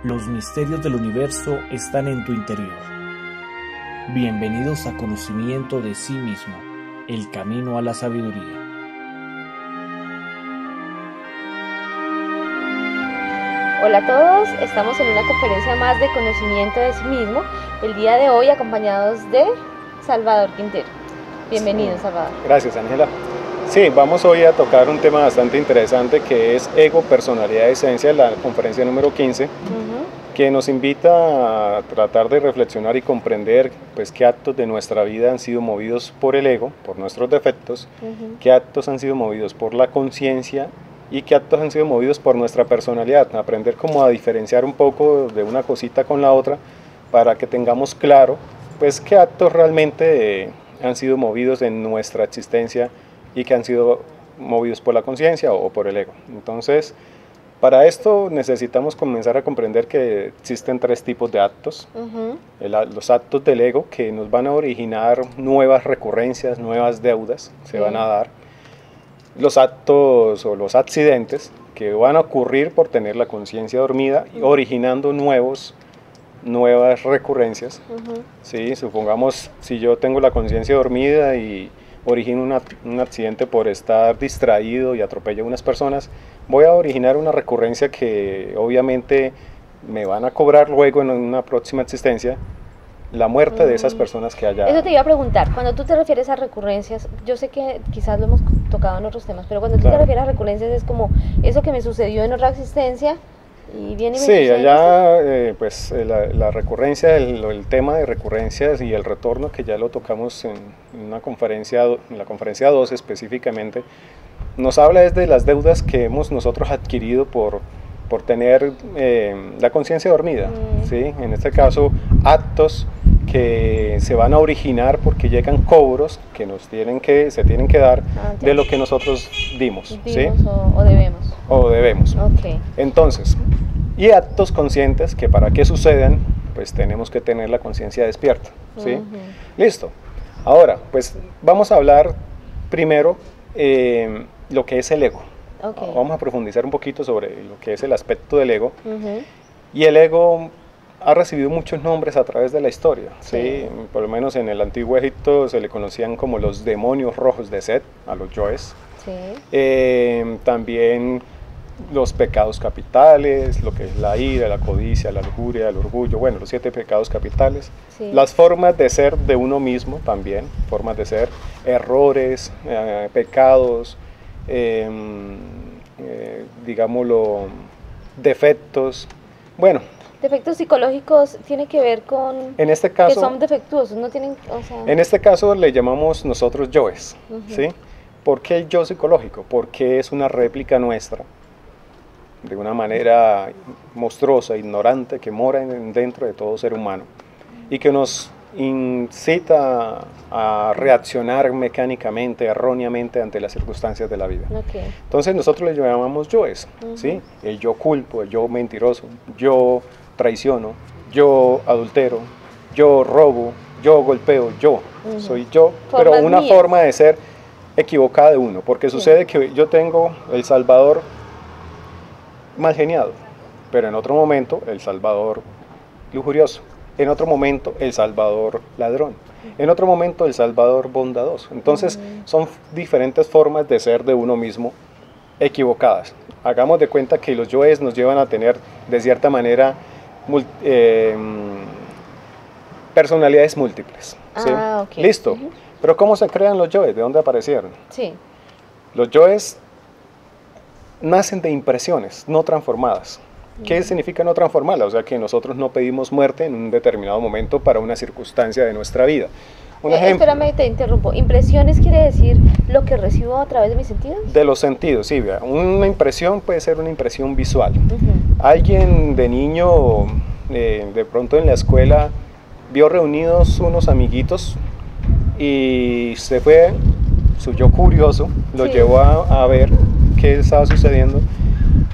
Los misterios del universo están en tu interior. Bienvenidos a Conocimiento de sí mismo, el camino a la sabiduría. Hola a todos, estamos en una conferencia más de Conocimiento de sí mismo, el día de hoy acompañados de Salvador Quintero. Bienvenido, Sí. Salvador. Gracias, Ángela. Sí, vamos hoy a tocar un tema bastante interesante que es ego, personalidad, esencia, la conferencia número 15, que nos invita a tratar de reflexionar y comprender pues, qué actos de nuestra vida han sido movidos por el ego, por nuestros defectos, qué actos han sido movidos por la conciencia y qué actos han sido movidos por nuestra personalidad. Aprender cómo a diferenciar un poco de una cosita con la otra para que tengamos claro pues, qué actos realmente han sido movidos en nuestra existencia y que han sido movidos por la conciencia o por el ego. Entonces, para esto necesitamos comenzar a comprender que existen tres tipos de actos. Los actos del ego que nos van a originar nuevas recurrencias, nuevas deudas, se van a dar. Los actos o los accidentes que van a ocurrir por tener la conciencia dormida, originando nuevas recurrencias. ¿Sí? Supongamos, si yo tengo la conciencia dormida y origino un accidente por estar distraído y atropello a unas personas, voy a originar una recurrencia que obviamente me van a cobrar luego en una próxima existencia la muerte de esas personas que haya. Eso te iba a preguntar, cuando tú te refieres a recurrencias, yo sé que quizás lo hemos tocado en otros temas, pero cuando tú te refieres a recurrencias es como eso que me sucedió en otra existencia y viene y me Sí, allá pues la recurrencia, el tema de recurrencias y el retorno que ya lo tocamos en la conferencia 2 específicamente, nos habla desde las deudas que hemos nosotros adquirido por tener la conciencia dormida, ¿sí? En este caso actos que se van a originar porque llegan cobros que se tienen que dar de lo que nosotros dimos, ¿sí? o debemos. O debemos. Okay. Entonces, y actos conscientes que para que sucedan, pues tenemos que tener la conciencia despierta, ¿sí? Listo. Ahora, pues vamos a hablar primero lo que es el ego. Okay. Vamos a profundizar un poquito sobre lo que es el aspecto del ego. Y el ego ha recibido muchos nombres a través de la historia, ¿sí? Por lo menos en el antiguo Egipto se le conocían como los demonios rojos de Set, a los yoes. También los pecados capitales, lo que es la ira, la codicia, la lujuria, el orgullo, bueno, los 7 pecados capitales. Las formas de ser de uno mismo también, formas de ser, errores, pecados, digámoslo, defectos, bueno. Defectos psicológicos tiene que ver con en este caso, que son defectuosos, no tienen, o sea. En este caso le llamamos nosotros yoes, ¿sí? ¿Por qué el yo psicológico? Porque es una réplica nuestra, de una manera monstruosa, ignorante, que mora dentro de todo ser humano y que nos incita a reaccionar mecánicamente, erróneamente ante las circunstancias de la vida. Entonces nosotros le llamamos yoes, ¿sí? El yo culpo, el yo mentiroso, yo traiciono, yo adultero, yo robo, yo golpeo, yo soy yo, pero una forma de ser equivocada de uno, porque sucede que yo tengo el Salvador mal geniado, pero en otro momento el Salvador lujurioso, en otro momento el Salvador ladrón, en otro momento el Salvador bondadoso. Entonces son diferentes formas de ser de uno mismo equivocadas. Hagamos de cuenta que los yoes nos llevan a tener de cierta manera personalidades múltiples, ¿sí? Listo. Pero ¿cómo se crean los yoes? ¿De dónde aparecieron? Los yoes nacen de impresiones no transformadas. ¿Qué significa no transformarla? O sea que nosotros no pedimos muerte en un determinado momento para una circunstancia de nuestra vida. Un ejemplo. Espérame, te interrumpo. ¿Impresiones quiere decir lo que recibo a través de mis sentidos? De los sentidos, sí. Vea. Una impresión puede ser una impresión visual. Alguien de niño, de pronto en la escuela, vio reunidos unos amiguitos y se fue, su yo curioso, lo llevó a ver qué estaba sucediendo.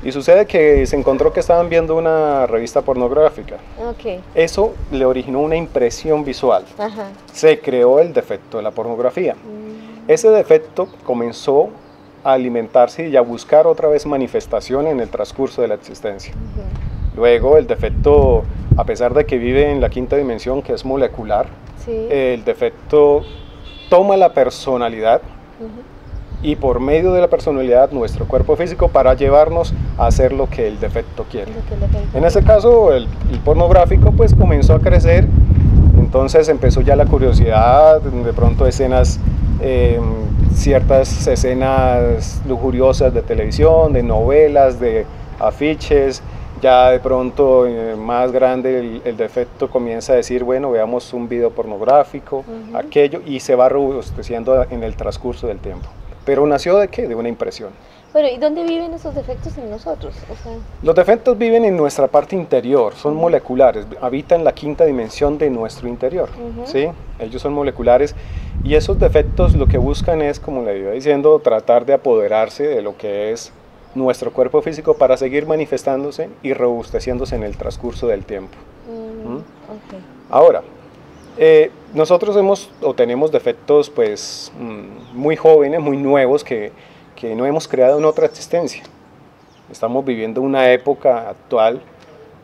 Y sucede que se encontró que estaban viendo una revista pornográfica. Eso le originó una impresión visual. Se creó el defecto de la pornografía. Ese defecto comenzó a alimentarse y a buscar otra vez manifestación en el transcurso de la existencia. Luego el defecto, a pesar de que vive en la quinta dimensión, que es molecular, Sí. el defecto toma la personalidad y por medio de la personalidad nuestro cuerpo físico para llevarnos a hacer lo que el defecto quiere. Lo que le falta. En ese caso el pornográfico pues comenzó a crecer, entonces empezó ya la curiosidad, de pronto escenas, ciertas escenas lujuriosas de televisión, de novelas, de afiches. Ya de pronto más grande el defecto comienza a decir, bueno, veamos un video pornográfico, aquello, y se va robusteciendo en el transcurso del tiempo. Pero nació ¿de qué? De una impresión. Bueno, ¿y dónde viven esos defectos en nosotros? O sea, Los defectos viven en nuestra parte interior, son moleculares, habitan la quinta dimensión de nuestro interior, ¿sí? Ellos son moleculares y esos defectos lo que buscan es, como le iba diciendo, tratar de apoderarse de lo que es nuestro cuerpo físico para seguir manifestándose y robusteciéndose en el transcurso del tiempo. ok. Ahora, nosotros tenemos defectos pues muy jóvenes, muy nuevos que no hemos creado en otra existencia. Estamos viviendo una época actual,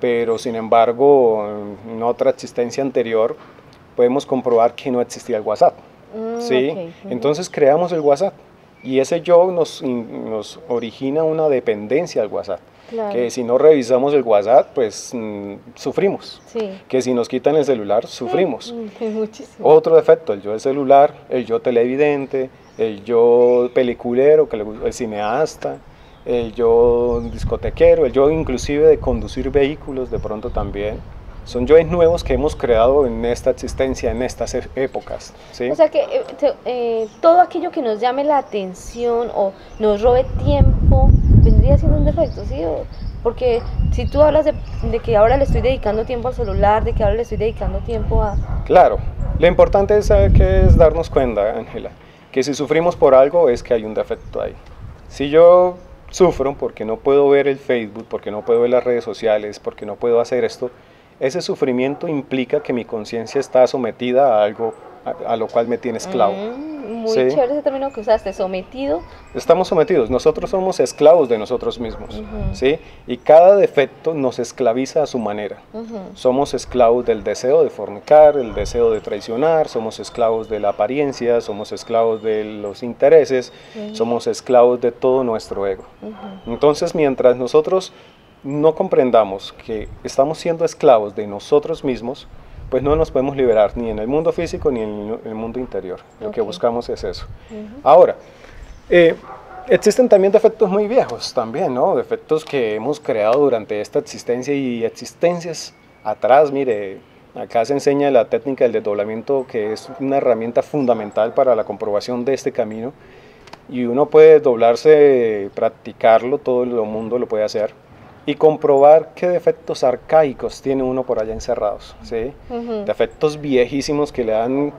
pero sin embargo en otra existencia anterior podemos comprobar que no existía el WhatsApp. ¿Sí? Ok. Entonces creamos el WhatsApp y ese yo nos origina una dependencia al WhatsApp. Claro. Que si no revisamos el WhatsApp, pues sufrimos. Sí. Que si nos quitan el celular, sufrimos. Muchísimo. Otro defecto, el yo del celular, el yo televidente, el yo peliculero, el cineasta, el yo discotequero, el yo inclusive de conducir vehículos de pronto también. Son yoes nuevos que hemos creado en esta existencia, en estas épocas. ¿Sí? O sea que todo aquello que nos llame la atención o nos robe tiempo vendría siendo un defecto, ¿sí? Porque si tú hablas de que ahora le estoy dedicando tiempo al celular, de que ahora le estoy dedicando tiempo a... Claro, lo importante es saber que es darnos cuenta, Ángela, que si sufrimos por algo es que hay un defecto ahí. Si yo sufro porque no puedo ver el Facebook, porque no puedo ver las redes sociales, porque no puedo hacer esto, ese sufrimiento implica que mi conciencia está sometida a algo a lo cual me tiene esclavo. Muy ¿Sí? chévere ese término que usaste, sometido. Estamos sometidos, nosotros somos esclavos de nosotros mismos, ¿sí? Y cada defecto nos esclaviza a su manera. Somos esclavos del deseo de fornicar, el deseo de traicionar, somos esclavos de la apariencia, somos esclavos de los intereses, somos esclavos de todo nuestro ego. Entonces, mientras nosotros no comprendamos que estamos siendo esclavos de nosotros mismos, pues no nos podemos liberar ni en el mundo físico ni en el mundo interior. Lo que buscamos es eso. Ahora, existen también defectos muy viejos también, ¿no? Defectos que hemos creado durante esta existencia y existencias atrás. Mire, acá se enseña la técnica del desdoblamiento, que es una herramienta fundamental para la comprobación de este camino. Y uno puede doblarse, practicarlo, todo el mundo lo puede hacer. Y comprobar qué defectos arcaicos tiene uno por allá encerrados, ¿sí? Defectos viejísimos que le han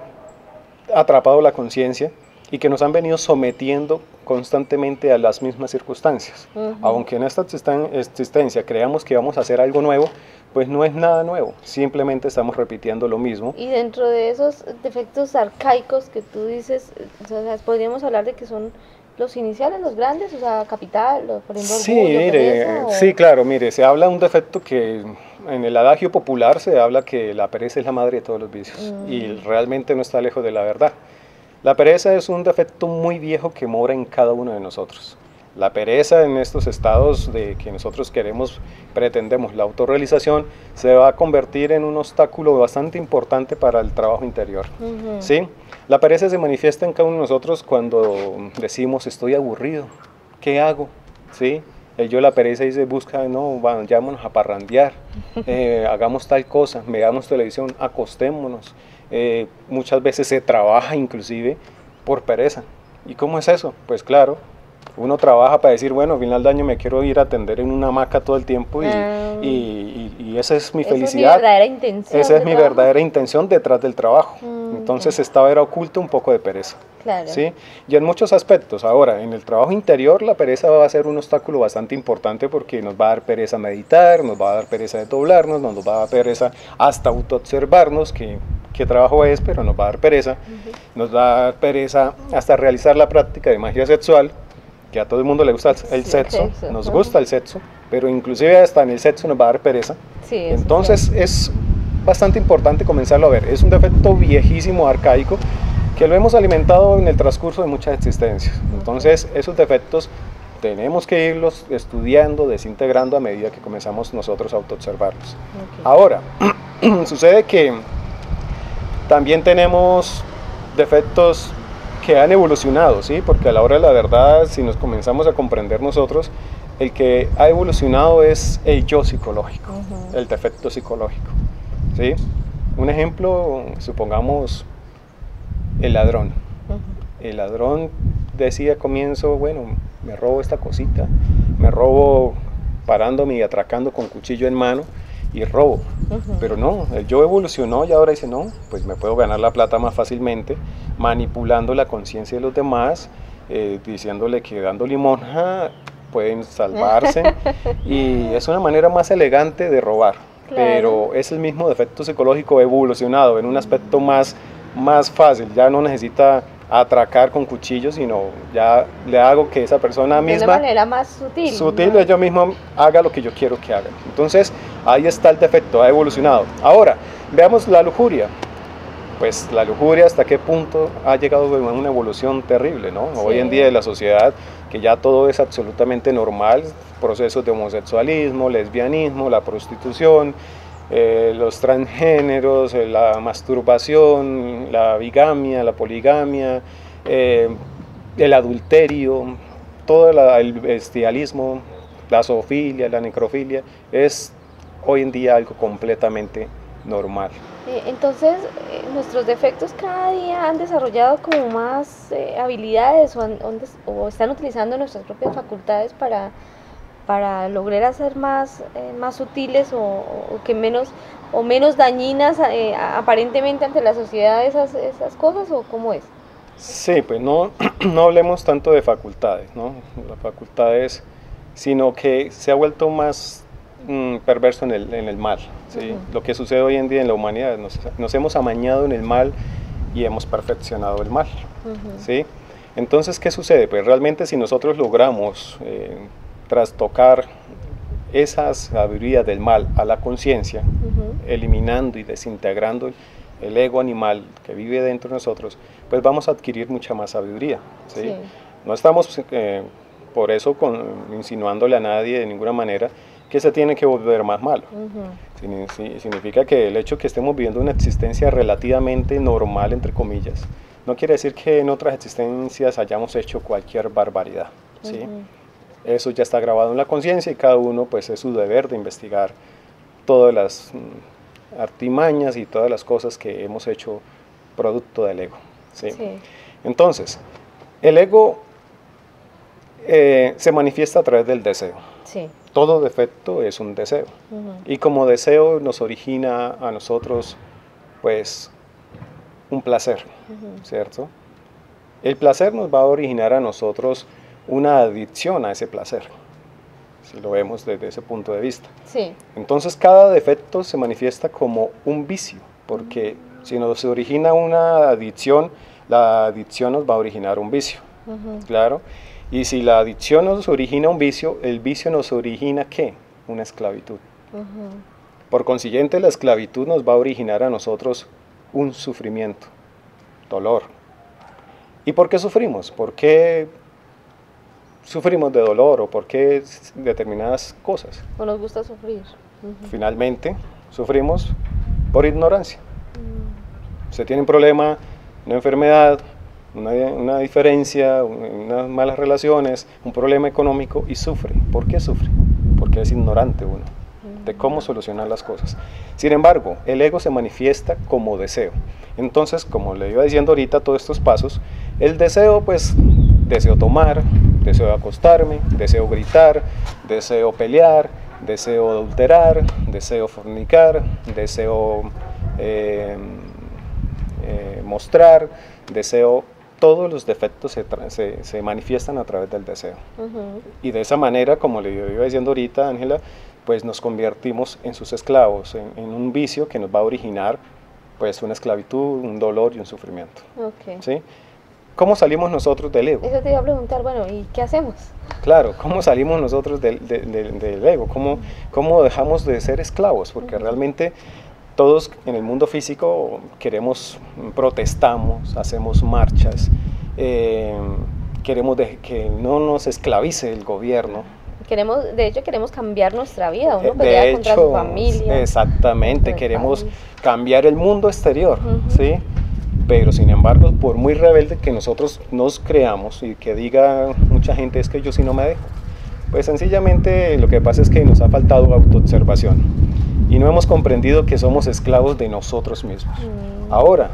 atrapado la conciencia y que nos han venido sometiendo constantemente a las mismas circunstancias. Aunque en esta existencia creamos que vamos a hacer algo nuevo, pues no es nada nuevo, simplemente estamos repitiendo lo mismo. Y dentro de esos defectos arcaicos que tú dices, o sea, podríamos hablar de que son los iniciales, los grandes, o sea, capital, por ejemplo, Sí, orgullo, mire, pereza, sí, claro, mire, se habla de un defecto que en el adagio popular se habla que la pereza es la madre de todos los vicios y realmente no está lejos de la verdad. La pereza es un defecto muy viejo que mora en cada uno de nosotros. La pereza en estos estados de que nosotros pretendemos la autorrealización, se va a convertir en un obstáculo bastante importante para el trabajo interior. ¿Sí? La pereza se manifiesta en cada uno de nosotros cuando decimos estoy aburrido, ¿qué hago? ¿Sí? El yo la pereza dice busca, no, vayámonos a parrandear, hagamos tal cosa, veamos televisión, acostémonos. Muchas veces se trabaja inclusive por pereza. ¿Y cómo es eso? Pues claro, uno trabaja para decir, bueno, al final del año me quiero ir a atender en una hamaca todo el tiempo y esa es mi felicidad. Esa es mi verdadera intención. Esa es mi verdadera intención detrás del trabajo. Entonces estaba oculto un poco de pereza. Claro. ¿Sí? Y en muchos aspectos. Ahora, en el trabajo interior la pereza va a ser un obstáculo bastante importante porque nos va a dar pereza meditar, nos va a dar pereza de doblarnos, nos va a dar pereza hasta autoobservarnos, qué trabajo es, pero nos va a dar pereza. Nos va a dar pereza hasta realizar la práctica de magia sexual. que a todo el mundo le gusta el Sí, sexo, sexo, nos ajá. gusta el sexo, pero inclusive hasta en el sexo nos va a dar pereza. Sí, eso Entonces es bastante importante comenzarlo a ver. Es un defecto viejísimo, arcaico, que lo hemos alimentado en el transcurso de muchas existencias. Entonces esos defectos tenemos que irlos estudiando, desintegrando a medida que comenzamos nosotros a autoobservarlos. Ok. Ahora, sucede que también tenemos defectos que han evolucionado, ¿sí? Porque a la hora de la verdad, si nos comenzamos a comprender nosotros, el que ha evolucionado es el yo psicológico, el defecto psicológico, ¿sí? Un ejemplo, supongamos el ladrón. El ladrón decía al comienzo, bueno, me robo esta cosita, me robo parándome y atracando con cuchillo en mano y robo. Pero no, el yo evolucionó y ahora dice, no, pues me puedo ganar la plata más fácilmente manipulando la conciencia de los demás, diciéndole que dando limosna pueden salvarse y es una manera más elegante de robar. Claro. Pero es el mismo defecto psicológico evolucionado en un aspecto más fácil, ya no necesita atracar con cuchillos, sino ya le hago que esa persona misma, de una manera más sutil, ¿no? Yo mismo haga lo que yo quiero que haga. Entonces ahí está el defecto, ha evolucionado. Ahora, veamos la lujuria. Pues la lujuria hasta qué punto ha llegado a una evolución terrible, ¿no? Sí. Hoy en día en la sociedad, que ya todo es absolutamente normal, procesos de homosexualismo, lesbianismo, la prostitución, los transgéneros, la masturbación, la bigamia, la poligamia, el adulterio, todo el bestialismo, la zoofilia, la necrofilia, es hoy en día algo completamente normal. Entonces, nuestros defectos cada día han desarrollado como más habilidades o están utilizando nuestras propias facultades para lograr hacer más sutiles o que menos dañinas aparentemente ante la sociedad esas cosas, ¿o cómo es? Sí, pues no hablemos tanto de facultades, ¿no? Las facultades, sino que se ha vuelto más perverso en el mal, ¿sí? Lo que sucede hoy en día en la humanidad, nos hemos amañado en el mal y hemos perfeccionado el mal, ¿sí? Entonces, ¿qué sucede? Pues realmente si nosotros logramos trastocar esa sabiduría del mal a la conciencia, eliminando y desintegrando el ego animal que vive dentro de nosotros, pues vamos a adquirir mucha más sabiduría, ¿sí? Sí. No estamos por eso insinuándole a nadie de ninguna manera que se tiene que volver más malo. Significa que el hecho que estemos viviendo una existencia relativamente normal, entre comillas, no quiere decir que en otras existencias hayamos hecho cualquier barbaridad, ¿sí? Eso ya está grabado en la conciencia y cada uno pues es su deber de investigar todas las artimañas y todas las cosas que hemos hecho producto del ego, ¿sí? Sí. Entonces, el ego se manifiesta a través del deseo. Sí. Todo defecto es un deseo. Y como deseo nos origina a nosotros, pues, un placer, ¿cierto? El placer nos va a originar a nosotros una adicción a ese placer, si lo vemos desde ese punto de vista. Sí. Entonces, cada defecto se manifiesta como un vicio, porque si nos origina una adicción, la adicción nos va a originar un vicio, claro. Y si la adicción nos origina un vicio, el vicio nos origina ¿qué? Una esclavitud. Por consiguiente, la esclavitud nos va a originar a nosotros un sufrimiento, dolor. ¿Y por qué sufrimos? ¿Por qué sufrimos de dolor o por qué determinadas cosas? ¿O nos gusta sufrir? Finalmente, sufrimos por ignorancia. Usted tiene un problema, una enfermedad, una diferencia, unas malas relaciones, un problema económico y sufre. ¿Por qué sufre? Porque es ignorante uno de cómo solucionar las cosas. Sin embargo, el ego se manifiesta como deseo. Entonces, como le iba diciendo ahorita todos estos pasos, el deseo, pues, deseo tomar, deseo acostarme, deseo gritar, deseo pelear, deseo adulterar, deseo fornicar, deseo mostrar, deseo. Todos los defectos se manifiestan a través del deseo. Y de esa manera, como le iba diciendo ahorita, Ángela, pues nos convertimos en sus esclavos, en un vicio que nos va a originar pues una esclavitud, un dolor y un sufrimiento. ¿Sí? ¿Cómo salimos nosotros del ego? Eso te iba a preguntar, bueno, ¿y qué hacemos? Claro, ¿cómo salimos nosotros del ego? ¿Cómo dejamos de ser esclavos? Porque realmente todos en el mundo físico protestamos, hacemos marchas, queremos que no nos esclavice el gobierno. De hecho, queremos cambiar nuestra vida, uno pelea contra su familia. Exactamente, queremos cambiar el mundo exterior, ¿sí? Pero sin embargo, por muy rebelde que nosotros nos creamos y que diga mucha gente es que yo sí no me dejo, pues sencillamente lo que pasa es que nos ha faltado autoobservación y no hemos comprendido que somos esclavos de nosotros mismos. Ahora,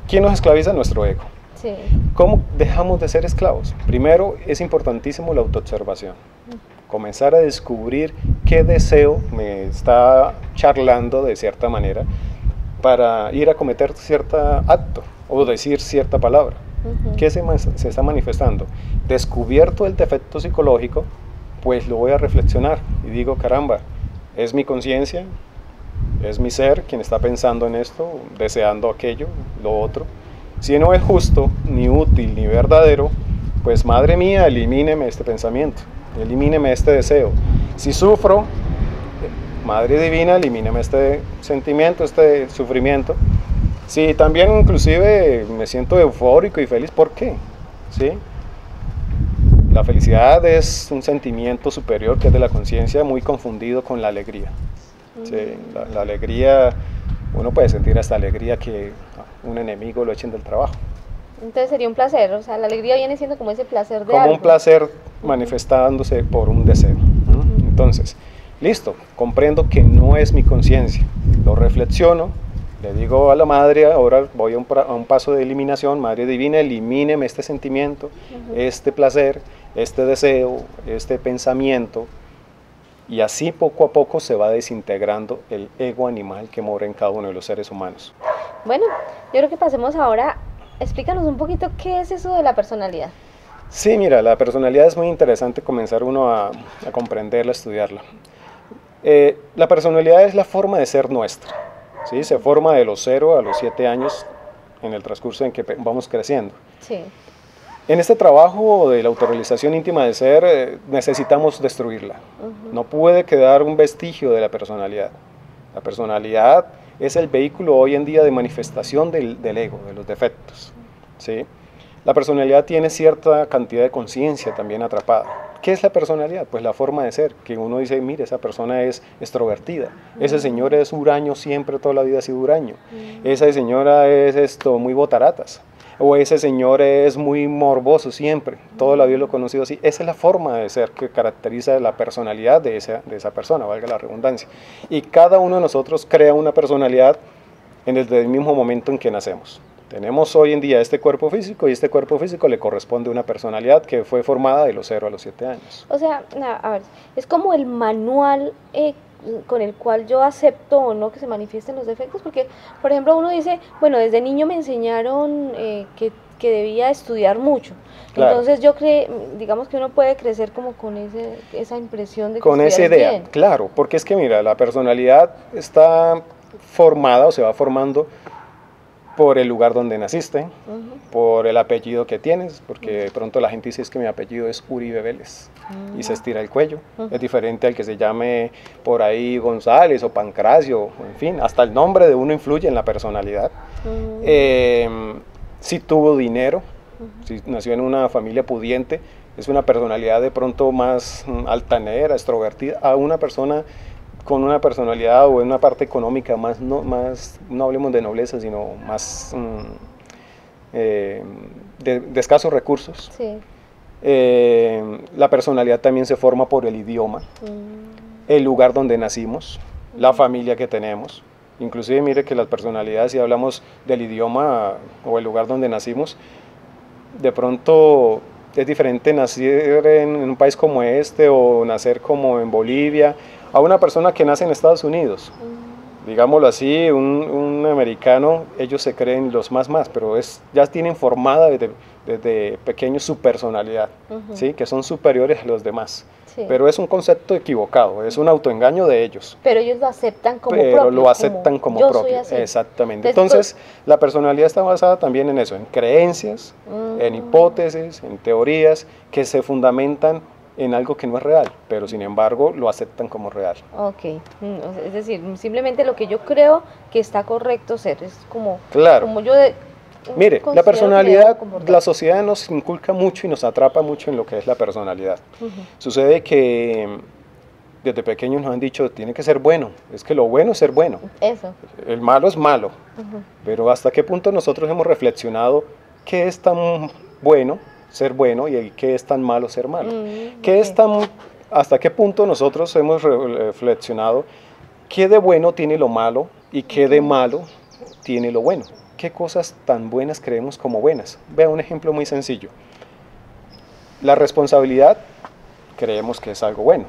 ¿quién nos esclaviza? Nuestro ego. Sí. ¿Cómo dejamos de ser esclavos? Primero, es importantísimo la autoobservación. Comenzar a descubrir qué deseo me está charlando de cierta manera para ir a cometer cierto acto o decir cierta palabra. ¿Qué se está manifestando? Descubierto el defecto psicológico, pues lo voy a reflexionar y digo, caramba, es mi conciencia, es mi ser quien está pensando en esto, deseando aquello, lo otro. Si no es justo, ni útil, ni verdadero, pues madre mía, elimíneme este pensamiento, elimíneme este deseo. Si sufro, Madre Divina, elimíname este sentimiento, este sufrimiento. Si también inclusive me siento eufórico y feliz, ¿por qué? ¿Sí? La felicidad es un sentimiento superior que es de la conciencia, muy confundido con la alegría. ¿Sí? La alegría, uno puede sentir hasta alegría que un enemigo lo echen del trabajo. Entonces sería un placer, o sea, la alegría viene siendo como ese placer de como algo. Un placer manifestándose por un deseo. Entonces, listo, comprendo que no es mi conciencia, lo reflexiono, le digo a la madre, ahora voy a un paso de eliminación, Madre Divina, elimíneme este sentimiento, este placer, este deseo, este pensamiento, y así poco a poco se va desintegrando el ego animal que mora en cada uno de los seres humanos. Bueno, yo creo que pasemos ahora, explícanos un poquito qué es eso de la personalidad. Sí, mira, la personalidad es muy interesante comenzar uno a comprenderla, a estudiarla. La personalidad es la forma de ser nuestra, ¿sí? Se forma de los 0 a los 7 años en el transcurso en que vamos creciendo. Sí. En este trabajo de la autorrealización íntima de ser necesitamos destruirla. No puede quedar un vestigio de la personalidad. La personalidad es el vehículo hoy en día de manifestación del ego, de los defectos, ¿sí? La personalidad tiene cierta cantidad de conciencia también atrapada. ¿Qué es la personalidad? Pues la forma de ser, que uno dice, mire, esa persona es extrovertida, ese señor es huraño siempre, toda la vida ha sido huraño, esa señora es muy botaratas, o ese señor es muy morboso siempre, toda la vida lo he conocido así. Esa es la forma de ser que caracteriza la personalidad de esa persona, valga la redundancia. Y cada uno de nosotros crea una personalidad desde el mismo momento en que nacemos. Tenemos hoy en día este cuerpo físico y este cuerpo físico le corresponde a una personalidad que fue formada de los 0 a los 7 años. O sea, a ver, es como el manual con el cual yo acepto o no que se manifiesten los defectos, porque, por ejemplo, uno dice, bueno, desde niño me enseñaron que debía estudiar mucho. Claro. Entonces digamos que uno puede crecer como con esa impresión de que con esa idea, bien. Claro, porque es que mira, la personalidad está formada o se va formando por el lugar donde naciste, por el apellido que tienes, porque de pronto la gente dice es que mi apellido es Uribe Vélez, y se estira el cuello, es diferente al que se llame por ahí González o Pancracio, en fin, hasta el nombre de uno influye en la personalidad. Si tuvo dinero, si nació en una familia pudiente, es una personalidad de pronto más altanera, extrovertida, a una persona con una personalidad o en una parte económica no hablemos de nobleza, sino más de escasos recursos. Sí. La personalidad también se forma por el idioma, el lugar donde nacimos, la familia que tenemos. Inclusive mire que las personalidades, si hablamos del idioma o el lugar donde nacimos, de pronto es diferente nacer en un país como este o nacer como en Bolivia, a una persona que nace en Estados Unidos. digámoslo así, un americano, ellos se creen los más, pero ya tienen formada desde pequeños su personalidad, ¿sí? Que son superiores a los demás. Sí. Pero es un concepto equivocado, es un autoengaño de ellos. Pero ellos lo aceptan como propio. Pero lo aceptan como propio, exactamente. Entonces, la personalidad está basada también en eso, en creencias, en hipótesis, en teorías que se fundamentan en algo que no es real, pero sin embargo lo aceptan como real. Ok, es decir, simplemente lo que yo creo que está correcto ser, es como, claro. Como yo mire, la personalidad, la sociedad nos inculca mucho y nos atrapa mucho en lo que es la personalidad. Sucede que desde pequeños nos han dicho, tiene que ser bueno, es que lo bueno es ser bueno. Eso. El malo es malo, pero ¿hasta qué punto nosotros hemos reflexionado qué es tan bueno ser bueno y qué es tan malo ser malo? ¿Hasta qué punto nosotros hemos reflexionado qué de bueno tiene lo malo y qué de malo tiene lo bueno? ¿Qué cosas tan buenas creemos como buenas? Vea un ejemplo muy sencillo. La responsabilidad creemos que es algo bueno,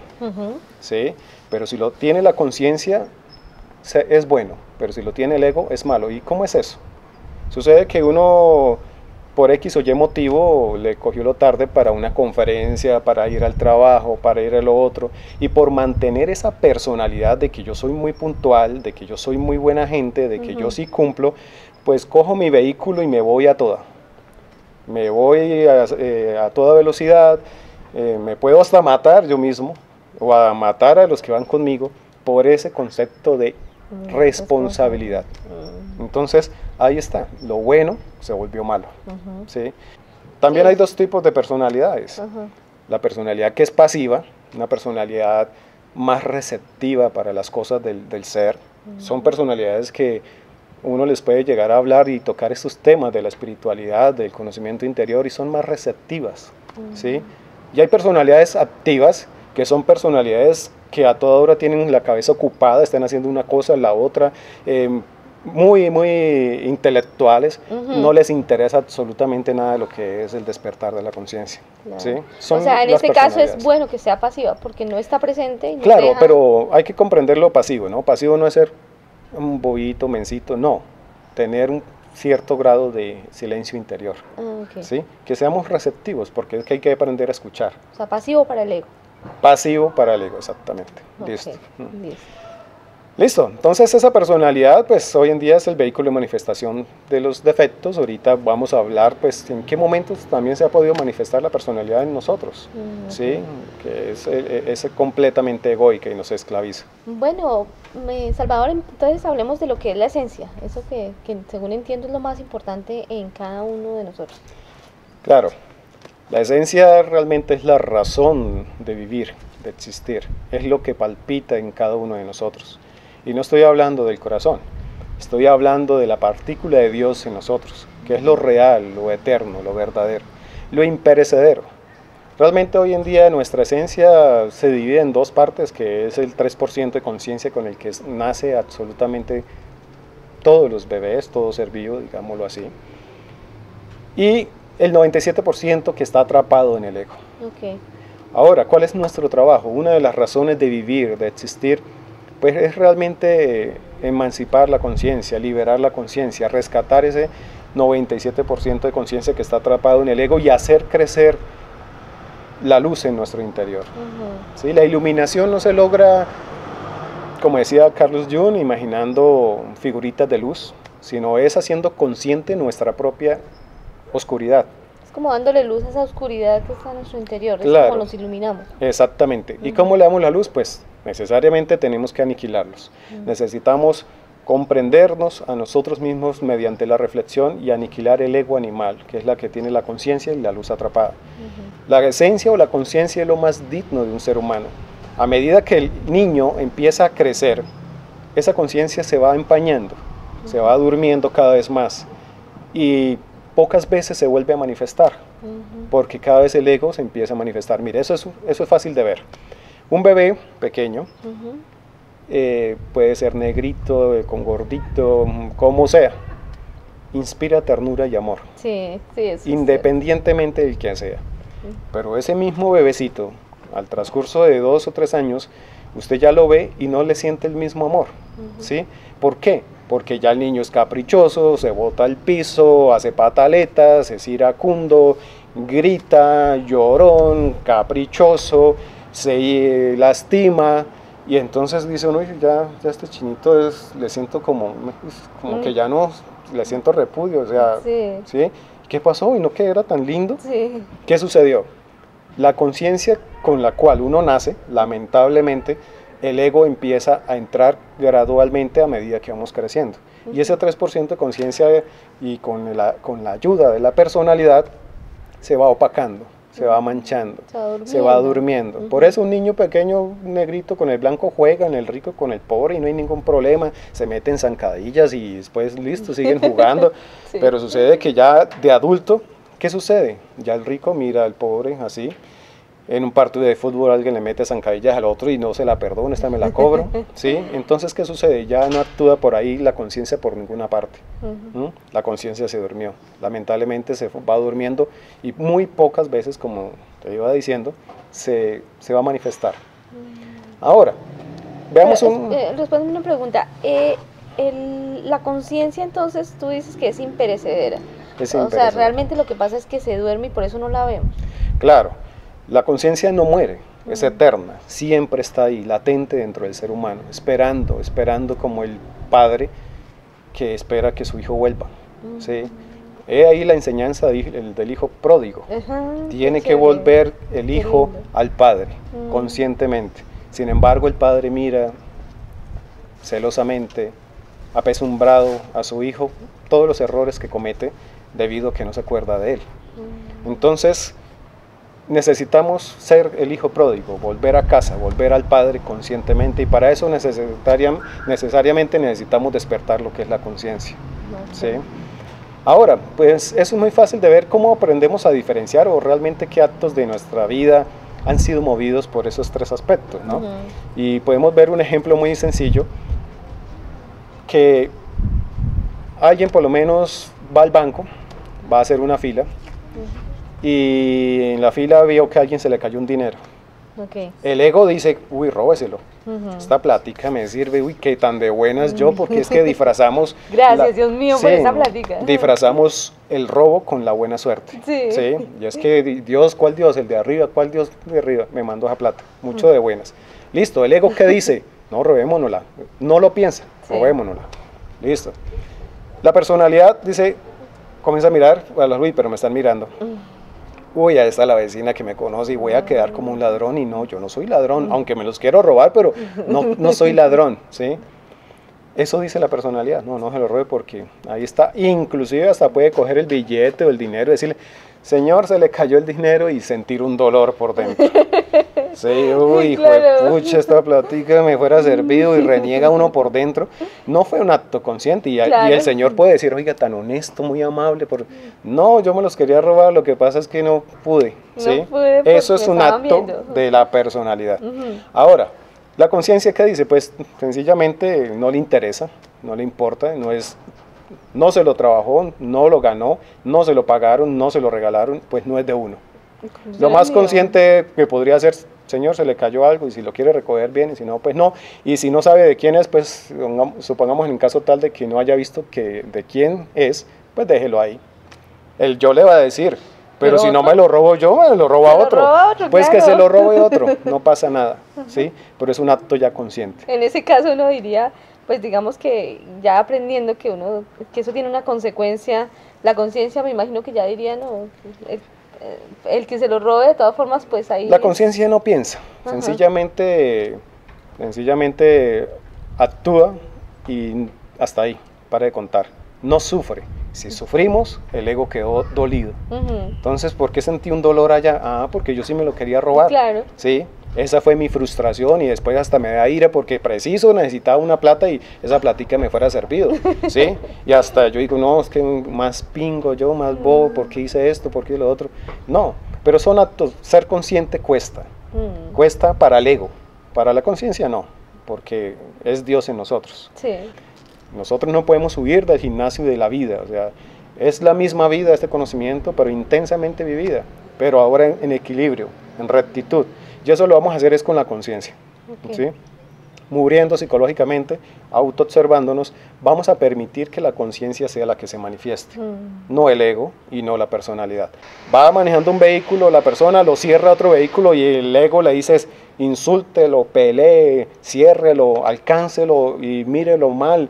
¿sí? Pero si lo tiene la conciencia es bueno, pero si lo tiene el ego es malo. ¿Y cómo es eso? Sucede que uno por X o Y motivo le cogió lo tarde para una conferencia, para ir al trabajo, para ir a lo otro, y por mantener esa personalidad de que yo soy muy puntual, de que yo soy muy buena gente, de que yo sí cumplo, pues cojo mi vehículo y me voy a toda. Me voy a toda velocidad, me puedo hasta matar yo mismo, o a matar a los que van conmigo, por ese concepto de responsabilidad. Entonces, ahí está, lo bueno se volvió malo. ¿Sí? También hay dos tipos de personalidades. La personalidad que es pasiva, una personalidad más receptiva para las cosas del ser. Son personalidades que uno les puede llegar a hablar y tocar estos temas de la espiritualidad, del conocimiento interior, y son más receptivas. ¿Sí? Y hay personalidades activas, que son personalidades que a toda hora tienen la cabeza ocupada, están haciendo una cosa, la otra, muy intelectuales, no les interesa absolutamente nada de lo que es el despertar de la conciencia. Claro. ¿Sí? O sea, en este caso es bueno que sea pasiva, porque no está presente. Y no claro, pero hay que comprender lo pasivo, ¿no? Pasivo no es ser un bobito, mencito, no, tener un cierto grado de silencio interior, ¿sí? Que seamos receptivos, porque es que hay que aprender a escuchar. O sea, pasivo para el ego. Pasivo para el ego, exactamente. Listo, entonces esa personalidad pues hoy en día es el vehículo de manifestación de los defectos. Ahorita vamos a hablar pues en qué momentos también se ha podido manifestar la personalidad en nosotros, ¿sí? Que es completamente egoica y nos esclaviza. Bueno, Salvador, entonces hablemos de lo que es la esencia, eso que según entiendo es lo más importante en cada uno de nosotros. Claro, la esencia realmente es la razón de vivir, de existir, es lo que palpita en cada uno de nosotros. Y no estoy hablando del corazón, estoy hablando de la partícula de Dios en nosotros, que es lo real, lo eterno, lo verdadero, lo imperecedero. Realmente hoy en día nuestra esencia se divide en dos partes, que es el 3% de conciencia con el que nace absolutamente todos los bebés, todo ser vivo, digámoslo así, y el 97% que está atrapado en el ego. Ahora, ¿cuál es nuestro trabajo? Una de las razones de vivir, de existir, pues es realmente emancipar la conciencia, liberar la conciencia, rescatar ese 97% de conciencia que está atrapado en el ego y hacer crecer la luz en nuestro interior. ¿Sí? La iluminación no se logra, como decía Carlos Jung, imaginando figuritas de luz, sino es haciendo consciente nuestra propia oscuridad. Es como dándole luz a esa oscuridad que está en nuestro interior, es como nos iluminamos. Exactamente. ¿Y cómo le damos la luz? Pues necesariamente tenemos que aniquilarlos. Necesitamos comprendernos a nosotros mismos mediante la reflexión y aniquilar el ego animal, que es la que tiene la conciencia y la luz atrapada. La esencia o la conciencia es lo más digno de un ser humano. A medida que el niño empieza a crecer, esa conciencia se va empañando, se va durmiendo cada vez más y pocas veces se vuelve a manifestar, porque cada vez el ego se empieza a manifestar. Mire, eso es fácil de ver. Un bebé pequeño puede ser negrito, con gordito, como sea, inspira ternura y amor, independientemente de quién sea. Pero ese mismo bebecito, al transcurso de 2 o 3 años, usted ya lo ve y no le siente el mismo amor, ¿sí? ¿Por qué? Porque ya el niño es caprichoso, se bota al piso, hace pataletas, es iracundo, grita, llorón, caprichoso, se lastima, y entonces dice uno, ya este chinito le siento como que ya no, le siento repudio, o sea, ¿sí? ¿Qué pasó? ¿Y no que era tan lindo? Sí. ¿Qué sucedió? La conciencia con la cual uno nace, lamentablemente, el ego empieza a entrar gradualmente a medida que vamos creciendo. Y ese 3% de conciencia y con la ayuda de la personalidad se va opacando, se va manchando, se va durmiendo. Por eso un niño pequeño, negrito con el blanco juega, en el rico con el pobre y no hay ningún problema, se mete en zancadillas y después listo, siguen jugando. Sí. Pero sucede que ya de adulto, ¿qué sucede? Ya el rico mira al pobre así. En un partido de fútbol alguien le mete zancadillas al otro y no se la perdona, esta me la cobro, ¿sí? Entonces, ¿qué sucede? Ya no actúa por ahí la conciencia por ninguna parte. La conciencia se durmió. Lamentablemente se va durmiendo y muy pocas veces, como te iba diciendo, se va a manifestar. Ahora, veamos Responde una pregunta. La conciencia, entonces, tú dices que es imperecedera. O sea, realmente lo que pasa es que se duerme y por eso no la vemos. Claro. La conciencia no muere, es eterna, siempre está ahí, latente dentro del ser humano, esperando como el padre que espera que su hijo vuelva. ¿Sí? He ahí la enseñanza del hijo pródigo. Tiene que volver el hijo al padre, conscientemente. Sin embargo, el padre mira celosamente, apesumbrado a su hijo, todos los errores que comete debido a que no se acuerda de él. Entonces, necesitamos ser el hijo pródigo, volver a casa, volver al padre conscientemente, y para eso necesariamente necesitamos despertar lo que es la conciencia. ¿Sí? Ahora, pues eso es muy fácil de ver cómo aprendemos a diferenciar o realmente qué actos de nuestra vida han sido movidos por esos 3 aspectos, ¿no? Y podemos ver un ejemplo muy sencillo, que alguien por lo menos va al banco, va a hacer una fila, y en la fila vio que a alguien se le cayó un dinero. El ego dice, uy, róbeselo. Esta plática me sirve, uy, qué tan de buenas yo, porque es que disfrazamos... Gracias, Dios mío, por esa plática. Disfrazamos el robo con la buena suerte. Sí. Y es que Dios, ¿cuál Dios? El de arriba, ¿cuál Dios de arriba? Me mandó esa plata, mucho de buenas. Listo, el ego, ¿qué dice? No, robémonosla. No lo piensa, robémonosla. Listo. La personalidad dice, comienza a mirar, uy, pero me están mirando. Uy, ahí está la vecina que me conoce y voy a quedar como un ladrón, y no, yo no soy ladrón, aunque me los quiero robar, pero no soy ladrón, ¿sí? Eso dice la personalidad, no se lo robe porque ahí está, inclusive hasta puede coger el billete o el dinero y decirle, señor, se le cayó el dinero, y sentir un dolor por dentro. Sí, uy, claro. Pucha, esta platica me fuera servido, y reniega uno por dentro. No fue un acto consciente, y el señor puede decir, oiga, tan honesto, muy amable, no, yo me los quería robar, lo que pasa es que no pude. ¿Sí? Eso es un acto de la personalidad. Ahora, la conciencia, ¿qué dice? Pues sencillamente no le interesa, no le importa, no se lo trabajó, no lo ganó, no se lo pagaron, no se lo regalaron, pues no es de uno. Lo más consciente que podría ser, señor, se le cayó algo, y si lo quiere recoger bien, y si no, pues no. Y si no sabe de quién es, pues supongamos en caso tal de que no haya visto de quién es, pues déjelo ahí. El yo le va a decir, pero si no me lo robo yo, me lo roba otro. Pues claro, que se lo robe otro, no pasa nada, ¿sí? Pero es un acto ya consciente. En ese caso uno diría, pues digamos que ya aprendiendo que eso tiene una consecuencia, la conciencia, me imagino que ya diría, no, el que se lo robe de todas formas, pues ahí... La conciencia no piensa, sencillamente actúa y hasta ahí, para de contar. No sufre. Si sufrimos, el ego quedó dolido. Entonces, ¿por qué sentí un dolor allá? Ah, porque yo sí me lo quería robar. Claro. Sí, esa fue mi frustración, y después hasta me da ira porque necesitaba una plata y esa platica me fuera servido. ¿Sí? Y hasta yo digo, no, es que más pingo yo, más bobo, ¿por qué hice esto? ¿Por qué lo otro? No, pero son actos, ser consciente cuesta. Cuesta para el ego, para la conciencia no, porque es Dios en nosotros. Sí. Nosotros no podemos huir del gimnasio de la vida, o sea, es la misma vida, este conocimiento, pero intensamente vivida, pero ahora en equilibrio, en rectitud, y eso lo vamos a hacer es con la conciencia. Ok. ¿sí? Muriendo psicológicamente, autoobservándonos, vamos a permitir que la conciencia sea la que se manifieste, no el ego y no la personalidad. Va manejando un vehículo, la persona lo cierra a otro vehículo y el ego le dice insúltelo, pelee, ciérrelo, alcáncelo y mírelo mal,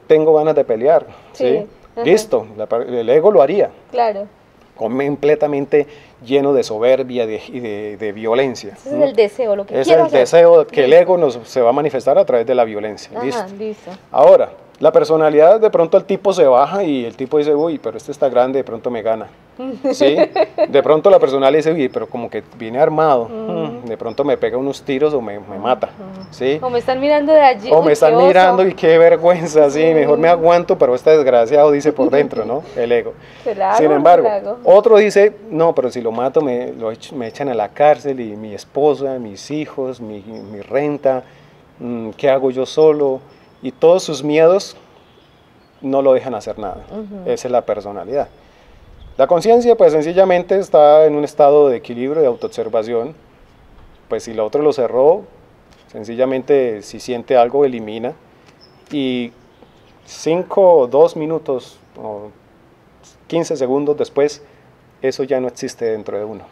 tengo ganas de pelear. Sí, ¿sí? Listo, el ego lo haría. Claro. Completamente lleno de soberbia y de violencia. Ese es el deseo, lo que Es quiero el hacer. deseo que el ego se va a manifestar a través de la violencia. Ajá, Listo. listo. Ahora, la personalidad, de pronto el tipo se baja y el tipo dice, uy, pero este está grande, de pronto me gana. ¿Sí? De pronto la personalidad dice, uy, pero como que viene armado, de pronto me pega unos tiros o me mata. ¿Sí? O me están mirando de allí. O uy, me están qué oso. mirando y qué vergüenza, sí, mejor me aguanto, pero este desgraciado dice por dentro, ¿no? El ego. ¿Se la hago Sin o no embargo, se la hago? otro dice, no, pero si lo mato me echan a la cárcel y mi esposa, mis hijos, mi renta, ¿qué hago yo solo? Y todos sus miedos no lo dejan hacer nada. Esa es la personalidad. La conciencia, pues sencillamente está en un estado de equilibrio, de autoobservación. Pues si el otro lo cerró, sencillamente si siente algo, elimina. Y 5 o 2 minutos o 15 segundos después, eso ya no existe dentro de uno.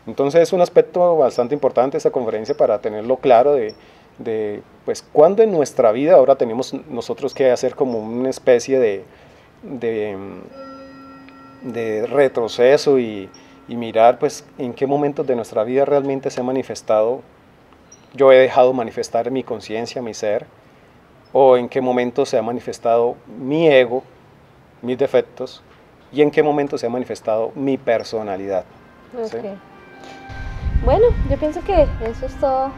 Entonces es un aspecto bastante importante esta conferencia para tenerlo claro de pues cuándo en nuestra vida ahora tenemos nosotros que hacer como una especie de retroceso y mirar pues en qué momentos de nuestra vida realmente se ha manifestado, yo he dejado manifestar mi conciencia, mi ser, o en qué momento se ha manifestado mi ego, mis defectos, y en qué momento se ha manifestado mi personalidad. ¿sí? Ok. Bueno, yo pienso que eso es todo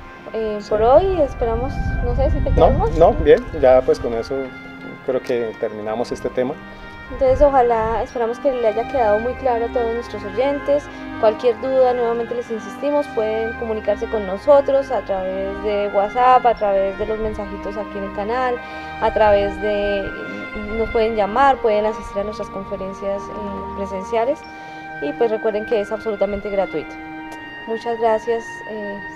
por hoy. Esperamos, no sé si te quedamos. No, bien, ya pues con eso creo que terminamos este tema. Entonces ojalá, esperamos que le haya quedado muy claro a todos nuestros oyentes. Cualquier duda, nuevamente les insistimos, pueden comunicarse con nosotros a través de WhatsApp, a través de los mensajitos aquí en el canal, a través de, nos pueden llamar, pueden asistir a nuestras conferencias presenciales y pues recuerden que es absolutamente gratuito. Muchas gracias,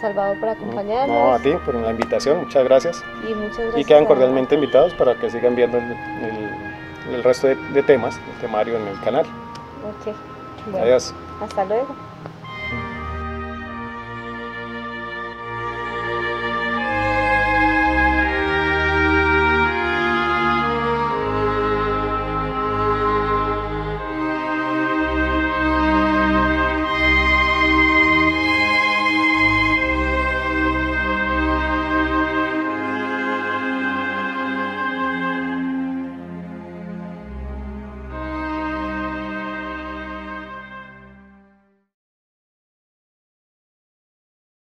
Salvador, por acompañarnos. No, a ti por la invitación, muchas gracias. Y muchas gracias. Y quedan cordialmente invitados para que sigan viendo el resto de temas, el temario en el canal. Ok, bueno, Adiós. hasta luego.